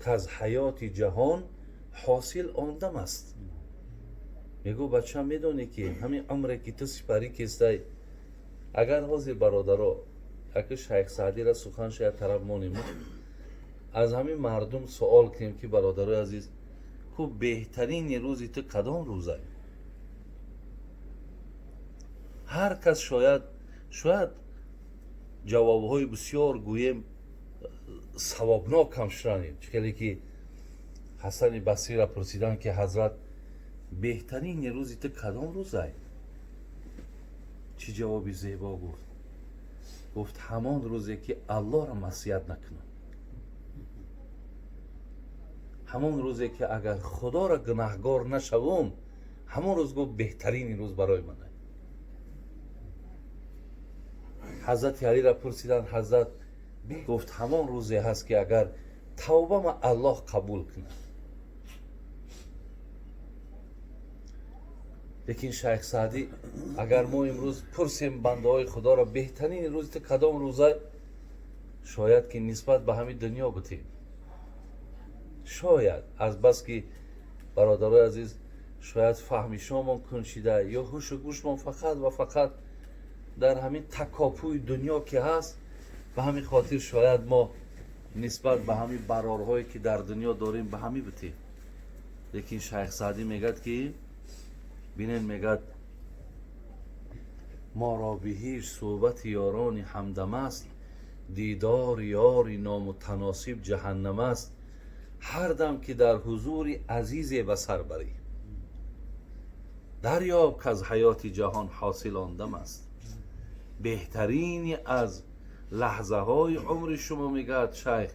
که از حیات جهان حاصل آندم است. میگو بچه میدونی که همین عمره که تو سپری کسته، اگر حاضر برادرها اگه شیخ سعدی را سخن شاید طرف مانیم از همین مردم سوال کنیم که برادرای عزیز کو بهترین روزی تو کدام روزه؟ هر کس شاید جوابهای بسیار گویم ثوابناک هم شنید، چون که حسن بصری را پرسیدن که حضرت بهترین روزی تو کدام روزه؟ چی جوابی زیبا گفت همان روزی که الله را معصیت نکنم، همان روزی که اگر خدا را گناهگار نشوم، همان روز گفت بهترین روز برای منه. حضرت علی را پرسیدن حضرت گفت همان روزی هست که اگر توبه ما الله قبول کنه. لیکن شیخ سعدی اگر ما امروز پرسیم بنده های خدا را بهترین روز تو کدام روزه، شاید که نسبت به همین دنیا بتیم، شاید از بس که برادرای عزیز شاید فهمی شما کنشیده یا هوش و گوش ما فقط و فقط در همین تکاپوی دنیا که هست، به همین خاطر شاید ما نسبت به همین برارهایی که در دنیا داریم به همین بتیم. لیکن شیخ سعدی میگد که بینن میگد ما را به هیچ صحبت یاران همدم است، دیدار یاری نامتناسب جهنم است، هر دم که در حضور عزیز به سر بری، دریاب که از حیات جهان حاصل آندم است. بهترین از لحظه های عمر شما میگد شیخ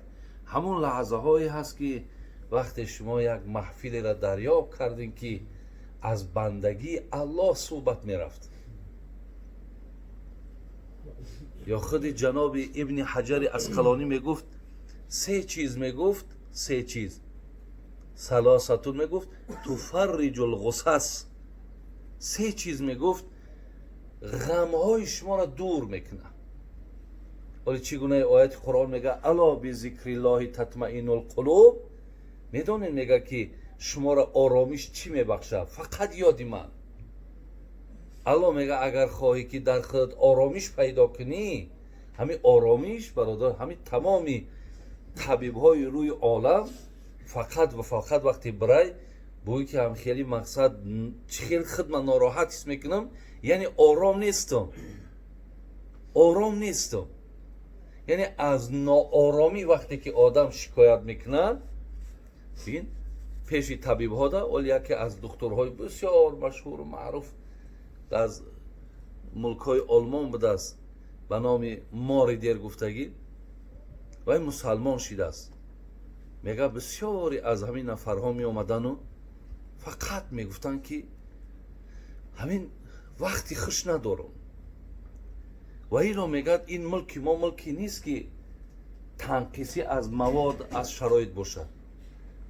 همون لحظه هایی هست که وقتی شما یک محفل را دریاب کردین که از بندگی الله صحبت میرفت. یا خود جناب ابن حجر اسقلانی میگفت سه چیز سلاستون میگفت تفرج الغصص، سه چیز میگفت غمهای شما را دور میکنه. ولی چگونه آیت قرآن میگه الا بذکر الله تطمئن القلوب، میدونین میگه که شما را آرامش چی میبخشه؟ فقط یاد من. الله میگه اگر خواهی که در خودت آرامش پیدا کنی، همین آرامش برادر همین تمامی طبیب های روی عالم فقط و فقط وقتی برای بوی که هم خیلی مقصد خیلی خدمت ناراحت حس میکنم، یعنی آرام نیستم. یعنی از ناآرامی وقتی که آدم شکایت میکنه بین پیش طبیب ها ده، ولی یکی از دکترهای بسیار مشهور و معروف از ملک های آلمان بوده است به نام ماریدر گفتگی و این مسلمان شده است. میگه بسیاری از همین نفرها می آمدن و فقط میگفتن که همین وقتی خوش ندارم و اینا میگه این ملک ما ملکی نیست که تنقیسی از مواد از شرایط باشه،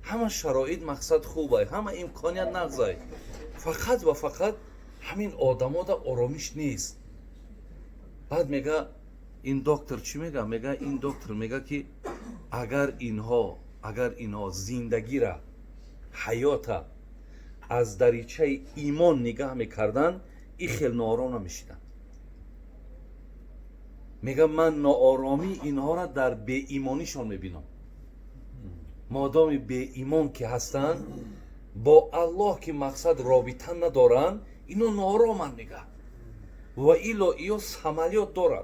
همه شرایط مقصد خوبه، همه امکانیت نغزه، فقط و فقط همین آدم ها دا آرامش نیست. بعد میگه این دکتر چی میگه؟ میگه این دکتر میگه که اگر اینها زندگی را حیات از دریچه ایمان نگاه میکردن، این خیلی ناآرام نمیشیدن. میگه من ناآرامی اینها را در بی ایمانیشان میبینم. مادام بی ایمان که هستن با الله که مقصد رابطه ندارن، اینو ناآرامن میگه و ایو عملیات دارن،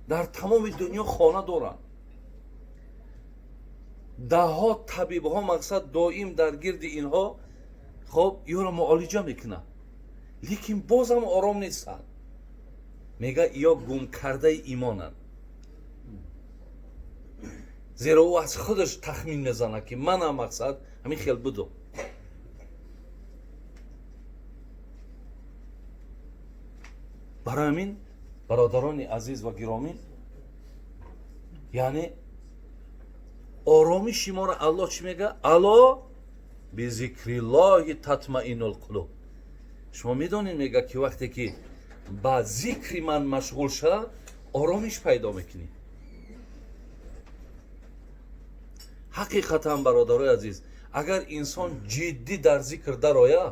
در تمام دنیا خانه دارن، ده ها طبیب ها مقصد دائم در گرد اینها خب ایو را معالجه میکنه، لیکن بازم آرام نیستن. میگه یا گم کرده ایمانن، زیرا او از خودش تخمین میزنه که من هم مقصد همین خیل بدو. برای همین برادران عزیز و گرامی، یعنی آرامی شما را الله چی میگه؟ الا بذکر الله تطمئن القلوب. شما میدونین میگه که وقتی که با ذکر من مشغول شد آرامش پیدا میکنی. ҳақиқатан бародарои азиз, агар инсон ҷиддӣ дар зикр дароя,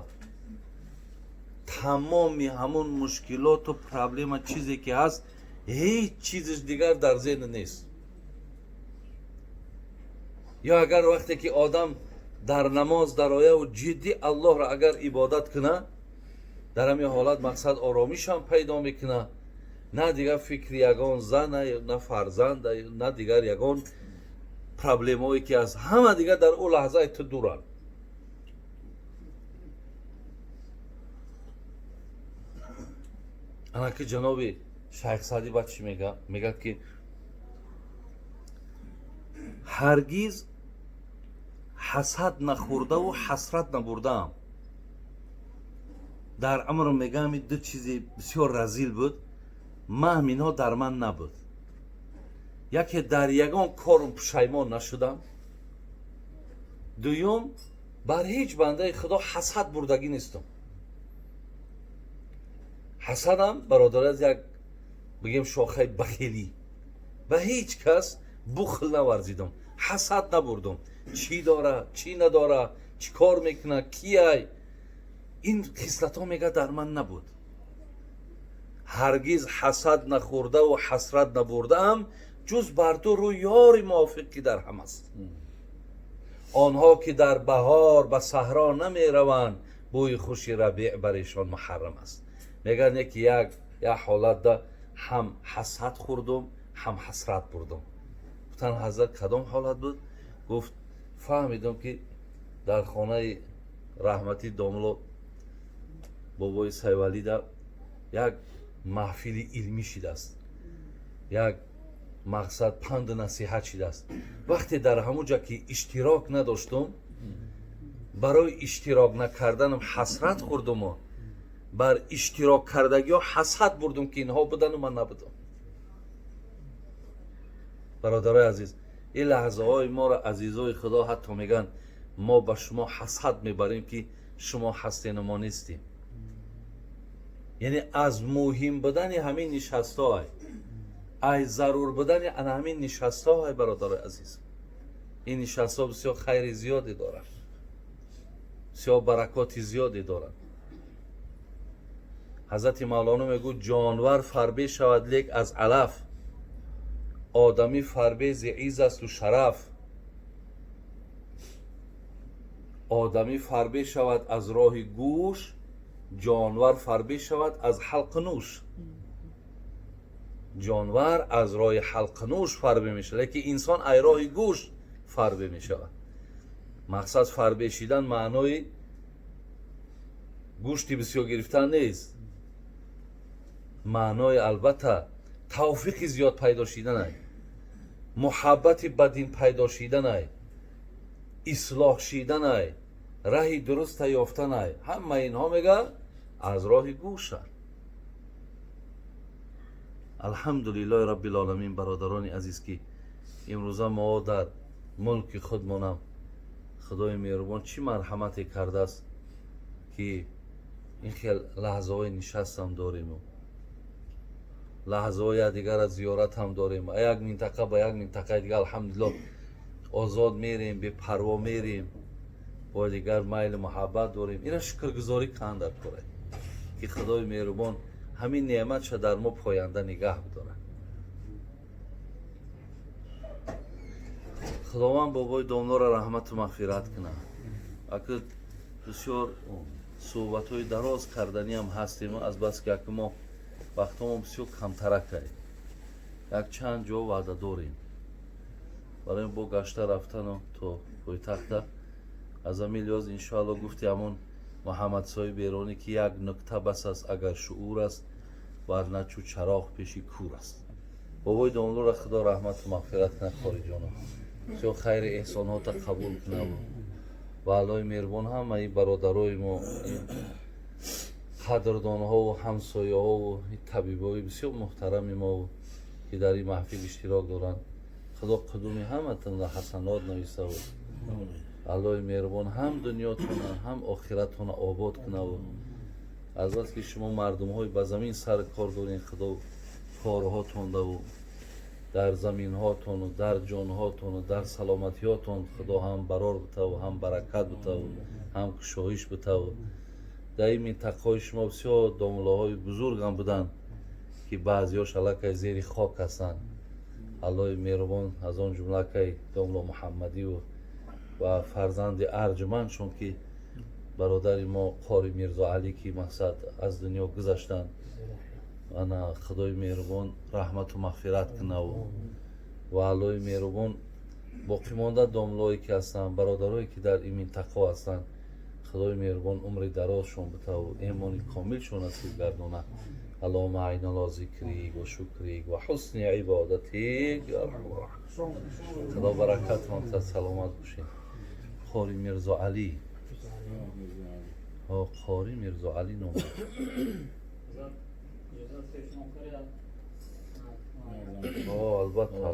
тамоми ҳамон мушкилоту проблема чизе ки ҳаст, ҳеҷ чизиш дигар дар зеҳн нест. ё агар вақте ки одам дар намоз дарояву ҷиддӣ аллоҳро агар ибодат куна, дар ҳамин ҳолат мақсад оромишам пайдо мекуна, на дигар фикри ягон зана, на фарзанда, на дигар ягон проблемое ки аст, ҳама дигар дар ӯ лаҳзаи ту дуранд. ана ки ҷаноби шайх Саъдӣ ба чӣ мегӯяд ки ҳаргиз ҳасад нахӯрдаву ҳасрат набурдаам. дар умрам мегӯям ду чизи бисёр разил буд, ман ҳаминҳо дар ман набуд. яке дар ягон корум пушаймон нашудам, дуюм бар ҳеҷ бандаи худо ҳасад бурдагӣ нестам. ҳасадам бародари аз як бигем шохаи бахелӣ. ба ҳеҷ кас бухл наварзидам, ҳасад набурдам. чӣ дора, чӣ надора, чӣ кор мекуна, кияй, ин хислатҳо мега дар ман набуд. ҳаргиз ҳасад нахӯрдаву ҳасрат набурдаам, ҷуз бар ду рӯи ёри мувофиқ ки дар ҳам аст. онҳо ки дар баҳор ба саҳро намераванд, бӯи хуши рабиъ барешон муҳаррам аст. мегӯяд не ки як ҳолатда ҳам ҳасад хӯрдум, ҳам ҳасрат бурдум. гуфтан ҳазрат кадом ҳолат буд? гуфт фаҳмидам ки дар хонаи раҳмати домло бобои Сайвалида як маҳфили илмӣ шидааст, як мақсад панду насиҳат шидааст. вақте дар ҳамонҷа ки иштирок надоштум, барои иштирок накарданам ҳасрат хӯрдуму бар иштирок кардагиҳо ҳасад бурдум ки инҳо будану ман набудам. бародарои азиз, ин лаҳзаҳои моро азизои худо ҳатто мегӯянд мо ба шумо ҳасад мебарем ки шумо ҳастену мо нестем. яъне аз муҳим будани ҳамин нишастҳоай, аз зарур будани ана ҳамин нишастҳоай бародарои азиз. ин нишастҳо бисёр хайри зиёде доранд, бисёр баракоти зиёде доранд. ҳазрати мавлоно мегӯяд ҷонвар фарбе шавад лек аз алаф, одамӣ фарбези изз асту шараф. одамӣ фарбе шавад аз роҳи гӯш, ҷонвар фарбе шавад аз ҳалқу нӯш. ҷонвар аз роҳи ҳалқу нӯш фарбе мешавад, лекин инсон аз роҳи гӯш фарбе мешавад. мақсад фарбе шидан маънои гӯшти бисёр гирифтан нест. маънои албатта тавфиқи зиёд пайдо шиданай, муҳаббати бадин пайдо шиданай, ислоҳ шиданай, раҳи дуруста ёфтанай. ҳама инҳо мега аз роҳи гӯша. алҳамдулиллоҳи раббилоламин. бародарони азиз ки имрӯза мо дар мулки худмонам худои меҳрубон чӣ марҳамате кардааст ки ин хел лаҳзаҳои нишастам дориму лаҳзаҳои якдигара зиёрат ҳам дорем. як минтақа ба як минтақаи дигар алҳамдулиллоҳ озод мерем, бепарво мерем, бо дигар майли муҳаббат дорем. ина шукргузорӣ кан дар кора ки худои меҳрубон ҳамин неъматша дар мо поянда нигаҳ бидорад. худованд бобои домлоро раҳмату мағфират кунад. акӯ бисёр суҳбатҳои дароз карданиам ҳастем, азбаски акӯ мо вақтҳомо бисёр камтаракай, як чанд ҷо ваъда дорем барои бо гашта рафтану то пойтахта. аз ҳамин лиҳоз иншоалло гуфти ҳамон муҳаммадсоҳиб эронӣ ки як нукта бас аст агар шуъур аст, варна чӯ чароғ пеши кӯр аст. бобои домлоро худо раҳмату мағфират кунад. хориҷонам бисёр хайри эҳсонҳота қабул кунад ва аллоҳи меҳрубон ҳамаи бародарои мо, қадрдонҳову ҳамсояҳову табибои бисёр муҳтарами мо ки дар ин маҳфил иштирок доранд, худо қудуми ҳаматонро ҳасанот нависаву аллоҳи меҳрубон ҳам дунётона ҳам охиратона обод кунаву аз баски шумо мардумҳои ба замин сар кор дорен, худо корҳотондаву در زمین هاتون و در جان هاتون و در سلامتی هاتون خدا هم برار بته و هم برکت بته و هم کشایش بته و در این منطقه شما بسیار دامله های بزرگ هم بودن که بعضی هاش علاقه زیر خاک هستن. الله مهربان از آن جمله که دامله محمدی و فرزند ارجمند چون که برادر ما قاری میرزا علی که مقصد از دنیا گذشتن، انا خدای مهربان رحمت و مغفرت کنه و الله مهربان باقی مانده داملایی که هستن، برادرایی که در این منطقه هستن، خدای مهربان عمر درازشون بده و ایمان کاملشون نصیب گردونه. اللهم اعنا علی ذکریک و شکریک و حسن عبادتیک یا ارحم الراحمین. خدا برکت منت سلامت باشین. قاری میرزا علی، قاری میرزا علی نام البته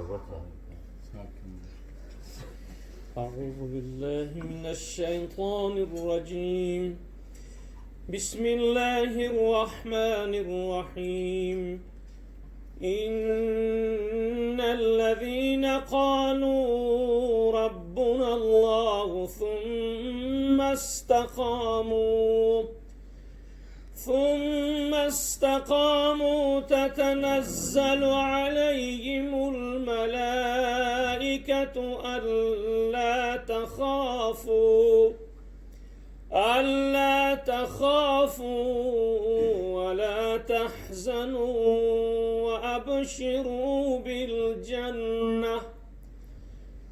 أعوذ بالله من الشيطان الرجيم. بسم الله الرحمن الرحيم. إن الذين قالوا ربنا الله ثم استقاموا تتنزل عليهم الملائكة ألا تخافوا ولا تحزنوا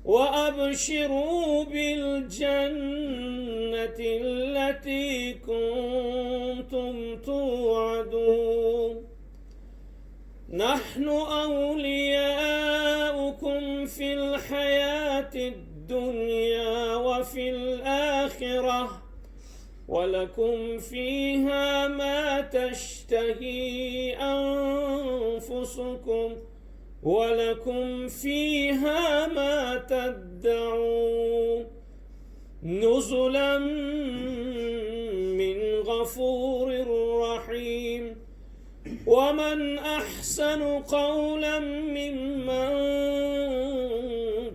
وأبشروا بالجنة التي كنتم توعدون. نحن أولياؤكم في الحياة الدنيا وفي الآخرة ولكم فيها ما تشتهي أنفسكم ولكم فيها ما تدعون. نزلا من غفور رحيم. ومن أحسن قولا ممن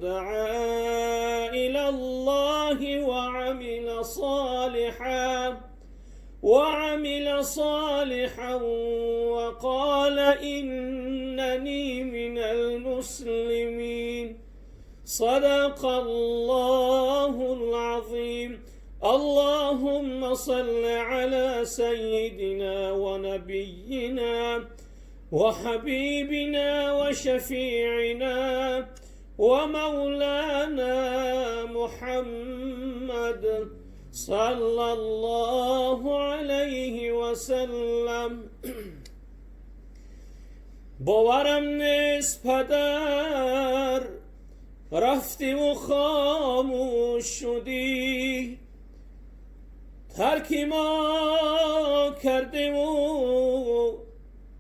دعا إلى الله وعمل صالحا وقال إنني من المسلمين. صدق الله العظيم. اللهم صل على سيدنا ونبينا وحبيبنا وشفيعنا ومولانا محمد صلى الله عليه وسلم. باورم نیست پدر رفتی و خاموش شدی، ترکی ما کرده و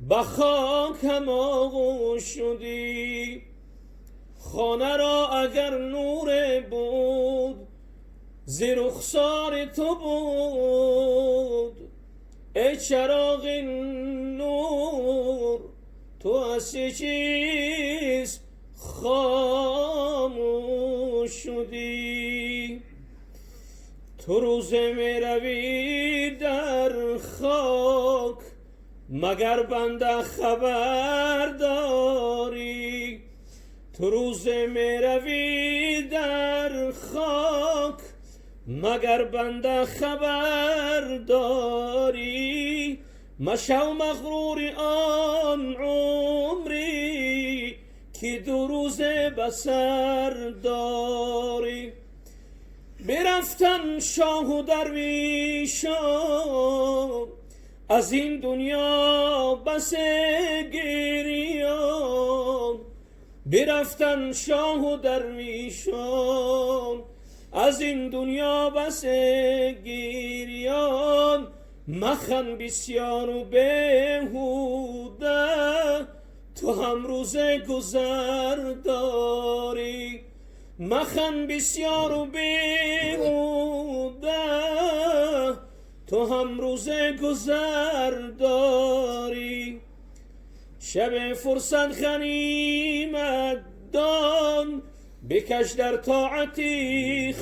به خاکم آغوش شدی. خانه را اگر نور بود ز رخسار تو بود، ای چراغ نور تو از چه چیز خاموش شدی. تو روز می روی در خاک مگر بنده خبر داری. تو روز می روی در خاک مگر بنده خبر داری. مشو مغرور آن عمری که دو روز بسر داری. برفتن شاه و درویشان از این دنیا بس گریان. برفتن شاه و درویشان از این دنیا بس گریان. مخن بسیار و بیهوده تو هم روز گذر داری. مخن بسیار و بیهوده تو هم روز گذر داری. شب فرصت غنیمت دان، بکش در طاعت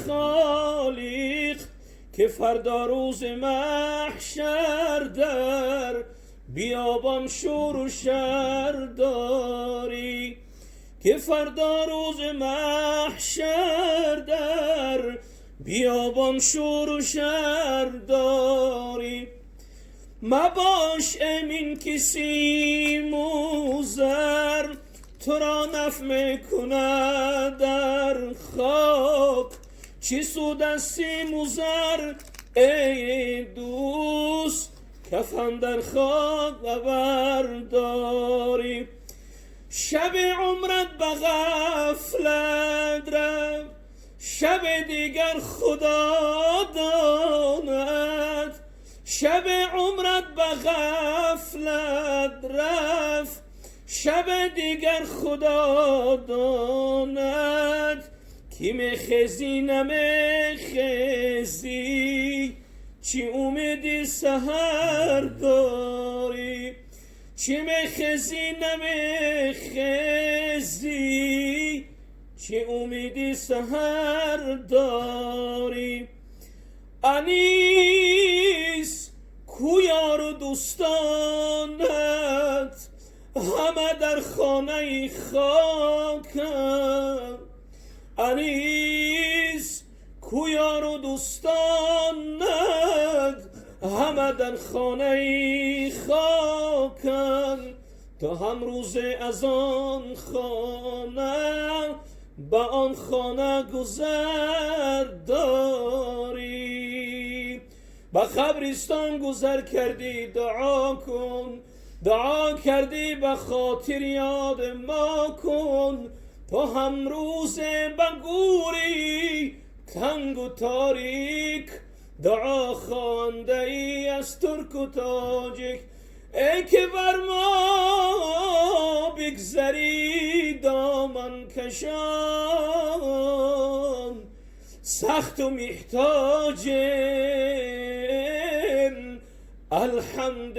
خالق، که فردا روز محشر در بیابان شور و شر داری، که فردا روز محشر در بیابان شور و شر داری. مباش امین کسی موزر، تو را نفع میکند در خاک، چی سود از سیم و زر ای دوست، کفن در خاک برداری. شب عمرت به غفلت رفت، شب دیگر خدا داند، شب عمرت به غفلت رفت، شب دیگر خدا داند، کی میخزی نمیخزی، چی امیدی سحر داری، چی میخزی نمیخزی، چی امیدی سحر داری. انیس کو یار و دوستانت، همه در خانه خاکم. انیس کو یار و دوستانت، همه در خانه خاکم. تو هم روز از آن خانه به آن خانه گذر داری. به قبرستان گذر کردی دعا کن، دعا کردی به خاطر یاد ما کن. تو هم روز به گوری تنگ و تاریک، دعا خوانده ای از ترک و تاجک. ای که بر ما بگذری دامن کشان، سخت و محتاجم الحمد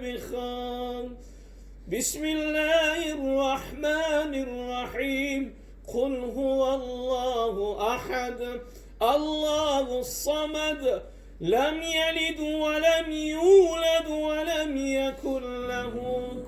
بخوان. بسم الله الرحمن الرحیم. قل هو الله احد الله الصمد لم يلد ولم يولد ولم يكن له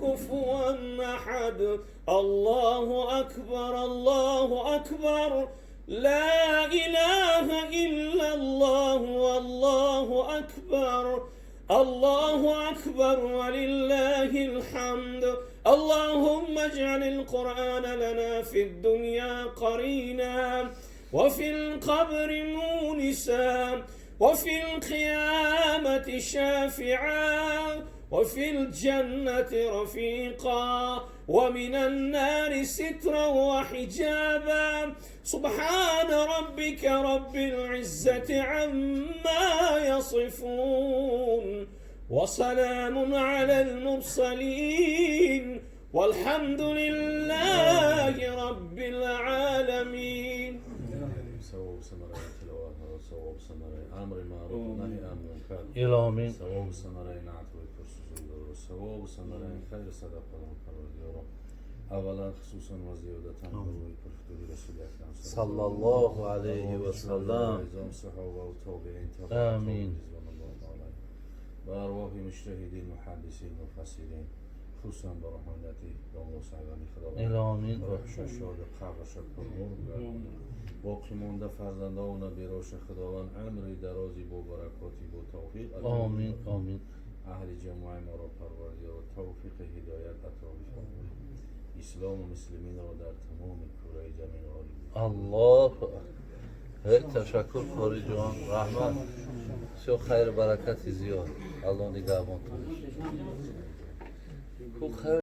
كفوا احد. الله اكبر الله اكبر لا اله الا الله والله اكبر الله اكبر ولله الحمد. اللهم اجعل القرآن لنا في الدنيا قرينا، وفي القبر مونسا، وفي القيامة شافعا، وفي الجنة رفيقا، ومن النار سترا وحجابا. سبحان ربك رب العزة عما يصفون، وسلام على المرسلين، والحمد لله رب العالمين. ثواب ثمره تلاوت ثواب ثمره امر معروف و نهی عن منکر. آمین. ثواب ثمره نعت و پرسجود، ثواب ثمره خیر صدقه و پروردگار. اولا خصوصا و زیادتا بروی پرفتوری رسول اکرم صلی الله علیه و سلم. نظام صحابه و تابعین آمین. رضوان الله تعالی و ارواح مجتهدین محدثین مفسرین، خصوصا با رحمتی دامو سعیدی خداوند. آمین. روحش شاد قبرش پر نور بگرداند. باقی مانده فرزندان بیراش خداوند عمری درازی با برکاتی با توفیق. آمین آمین. اهل جماع ما را پروردگار توفیق هدایت عطا فرماید. اسلام و مسلمین را در تمام کره زمین عالی. الله تشکر فاری جان، رحمت سو خیر برکتی زیاد. الله نگهبان.